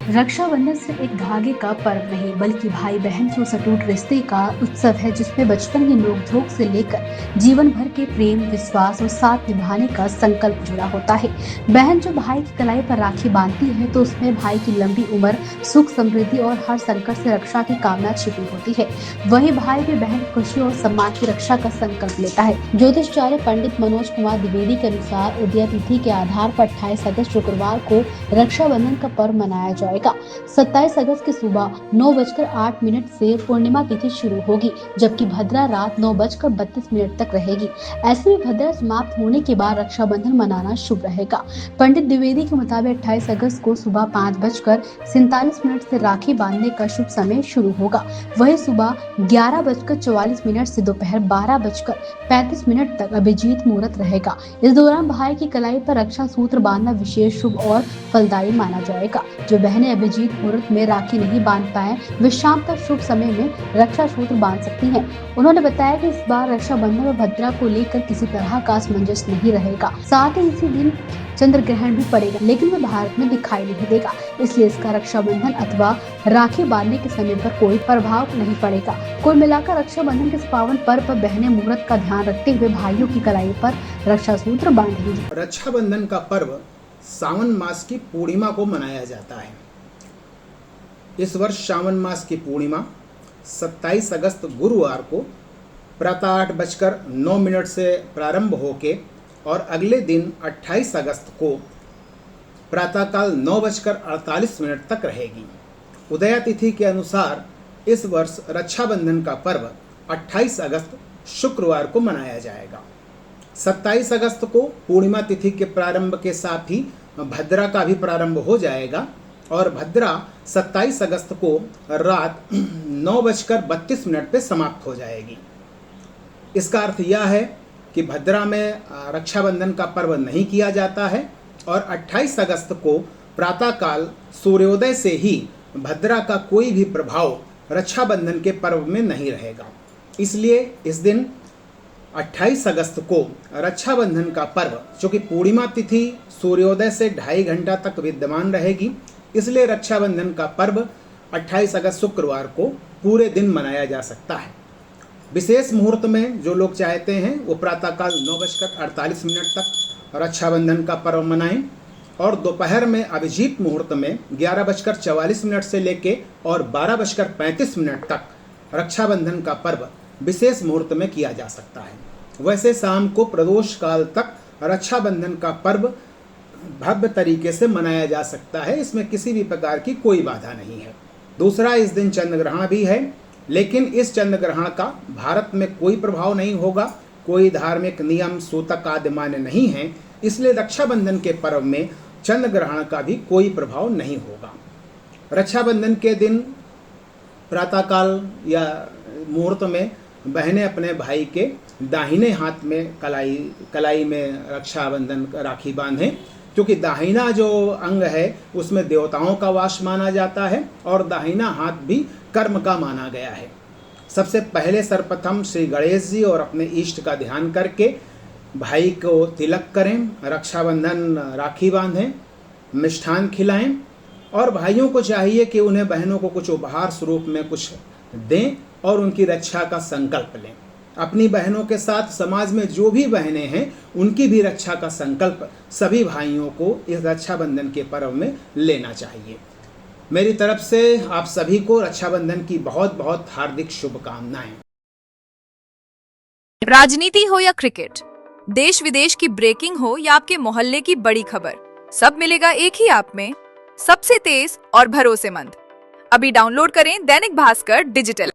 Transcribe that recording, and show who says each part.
Speaker 1: रक्षाबंधन सिर्फ एक धागे का पर्व नहीं बल्कि भाई बहन से उस अटूट रिश्ते का उत्सव है जिसमें बचपन की नोक-झोंक से लेकर जीवन भर के प्रेम, विश्वास और साथ निभाने का संकल्प जुड़ा होता है। बहन जो भाई की कलाई पर राखी बांधती है तो उसमें भाई की लंबी उम्र, सुख समृद्धि और हर संकट से रक्षा की कामना छिपी होती है। वहीं भाई भी बहन की खुशी और सम्मान की रक्षा का संकल्प लेता है। ज्योतिषाचार्य पंडित मनोज कुमार द्विवेदी के अनुसार उदय तिथि के आधार पर 28 अगस्त शुक्रवार को रक्षाबंधन का पर्व मनाया जाएगा। 27 अगस्त की सुबह 9:08 से पूर्णिमा तिथि शुरू होगी, जबकि भद्रा रात 9:32 तक रहेगी। ऐसे में भद्रा समाप्त होने के बाद रक्षाबंधन मनाना शुभ रहेगा। पंडित द्विवेदी के मुताबिक 28 अगस्त को सुबह 5:47 से राखी बांधने का शुभ समय शुरू होगा। वहीं सुबह 11:44 से दोपहर 12:35 तक अभिजीत मुहूर्त रहेगा। इस दौरान भाई की कलाई पर रक्षा सूत्र बांधना विशेष शुभ और फलदायी माना जाएगा। जो बहनें अभिजीत मुहूर्त में राखी नहीं बांध पाए, वे शाम तक शुभ समय में रक्षा सूत्र बांध सकती हैं। उन्होंने बताया कि इस बार रक्षाबंधन में भद्रा को लेकर किसी तरह का असमंजस नहीं रहेगा। साथ ही इसी दिन चंद्र ग्रहण भी पड़ेगा, लेकिन वह भारत में दिखाई नहीं देगा, इसलिए इसका रक्षाबंधन अथवा राखी बांधने के समय पर कोई प्रभाव नहीं पड़ेगा। कुल मिलाकर रक्षाबंधन के इस पावन पर्व पर बहनें मुहूर्त का ध्यान रखते हुए भाइयों की कलाई पर रक्षा सूत्र बांधेंगी।
Speaker 2: रक्षाबंधन का पर्व सावन मास की पूर्णिमा को मनाया जाता है। इस वर्ष सावन मास की पूर्णिमा 27 अगस्त गुरुवार को प्रातः 8:09 से प्रारंभ होके और अगले दिन 28 अगस्त को प्रातःकाल 9:48 तक रहेगी। उदय तिथि के अनुसार इस वर्ष रक्षाबंधन का पर्व 28 अगस्त शुक्रवार को मनाया जाएगा। 27 अगस्त को पूर्णिमा तिथि के प्रारंभ के साथ ही भद्रा का भी प्रारंभ हो जाएगा और भद्रा 27 अगस्त को रात 9:32 पे समाप्त हो जाएगी। इसका अर्थ यह है कि भद्रा में रक्षाबंधन का पर्व नहीं किया जाता है और 28 अगस्त को प्रातःकाल सूर्योदय से ही भद्रा का कोई भी प्रभाव रक्षाबंधन के पर्व में नहीं रहेगा। इसलिए इस दिन 28 अगस्त को रक्षाबंधन का पर्व, चूँकि पूर्णिमा तिथि सूर्योदय से 2.5 घंटा तक विद्यमान रहेगी, इसलिए रक्षाबंधन का पर्व 28 अगस्त शुक्रवार को पूरे दिन मनाया जा सकता है। विशेष मुहूर्त में जो लोग चाहते हैं वो प्रातःकाल 9:48 तक रक्षाबंधन का पर्व मनाएं और दोपहर में अभिजीत मुहूर्त में 11:44 से लेके और 12:35 तक रक्षाबंधन का पर्व विशेष मुहूर्त में किया जा सकता है। वैसे शाम को प्रदोष काल तक रक्षाबंधन का पर्व भव्य तरीके से मनाया जा सकता है। इसमें किसी भी प्रकार की कोई बाधा नहीं है। दूसरा, इस दिन चंद्र ग्रहण भी है, लेकिन इस चंद्र ग्रहण का भारत में कोई प्रभाव नहीं होगा। कोई धार्मिक नियम सूतक आदि मान्य नहीं है, इसलिए रक्षाबंधन के पर्व में चंद्र ग्रहण का भी कोई प्रभाव नहीं होगा। रक्षाबंधन के दिन प्रातःकाल या मुहूर्त में बहनें अपने भाई के दाहिने हाथ में कलाई में रक्षाबंधन राखी बांधें, क्योंकि दाहिना जो अंग है उसमें देवताओं का वास माना जाता है और दाहिना हाथ भी कर्म का माना गया है। सबसे पहले सर्वप्रथम श्री गणेश जी और अपने इष्ट का ध्यान करके भाई को तिलक करें, रक्षाबंधन राखी बांधें, मिष्ठान खिलाएं और भाइयों को चाहिए कि उन्हें बहनों को कुछ उपहार स्वरूप में कुछ दें और उनकी रक्षा का संकल्प लें। अपनी बहनों के साथ समाज में जो भी बहनें हैं उनकी भी रक्षा का संकल्प सभी भाइयों को इस रक्षाबंधन के पर्व में लेना चाहिए। मेरी तरफ से आप सभी को रक्षाबंधन की बहुत बहुत हार्दिक शुभकामनाएं।
Speaker 3: राजनीति हो या क्रिकेट, देश विदेश की ब्रेकिंग हो या आपके मोहल्ले की बड़ी खबर, सब मिलेगा एक ही ऐप में, सबसे तेज और भरोसेमंद। अभी डाउनलोड करें दैनिक भास्कर डिजिटल।